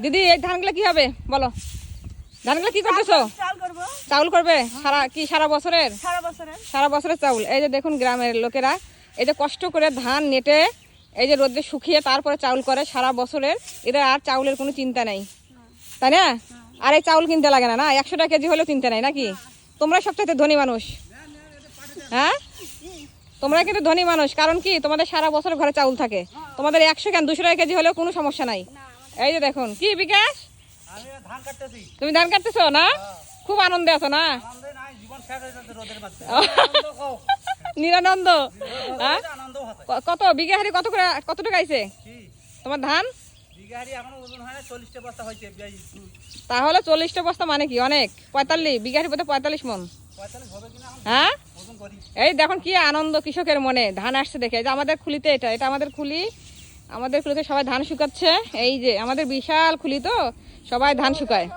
দিদি এই ধানগুলো কি হবে বলো? ধানগুলো কি করতেছো? চাউল করবে সারা বছরের? সারা বছরের চাউল। এই যে দেখুন গ্রামের লোকেরা এই যে কষ্ট করে ধান নেটে এই যে রোদে শুকিয়ে তারপরে চাউল করে সারা বছরের, এদের আর চাউলের কোনো চিন্তা নাই, তাই না? আর এই চাউল কিনতে লাগে না, না 100 টাকা কেজি হলেও কিনতে নাই নাকি? তোমরা সবচাইতে ধনী মানুষ, হ্যাঁ তোমরা কিন্তু ধনী মানুষ। কারণ কি তোমাদের সারা বছর ঘরে চাউল থাকে, তোমাদের 100 কেন 200 টাকা কেজি হলেও কোনো সমস্যা নাই। এই যে দেখুন কি বিকাশ, তুমি ধান কাটতেছো না? খুব আনন্দে আছো না? নিরানন্দ। কত বিঘা হারি কত টাকা আইছে তোমার ধান? তাহলে 40টা বস্তা মানে কি অনেক? 45 বিঘা হারি 45 মন। হ্যাঁ এই দেখুন কি আনন্দ কৃষকের মনে, ধান আসছে দেখে। যে আমাদের খুলিতে এটা আমাদের খুলি, আমাদের খুলিতে সবাই ধান শুকাচ্ছে। এই যে আমাদের বিশাল খুলি তো, সবাই ধান শুকায়।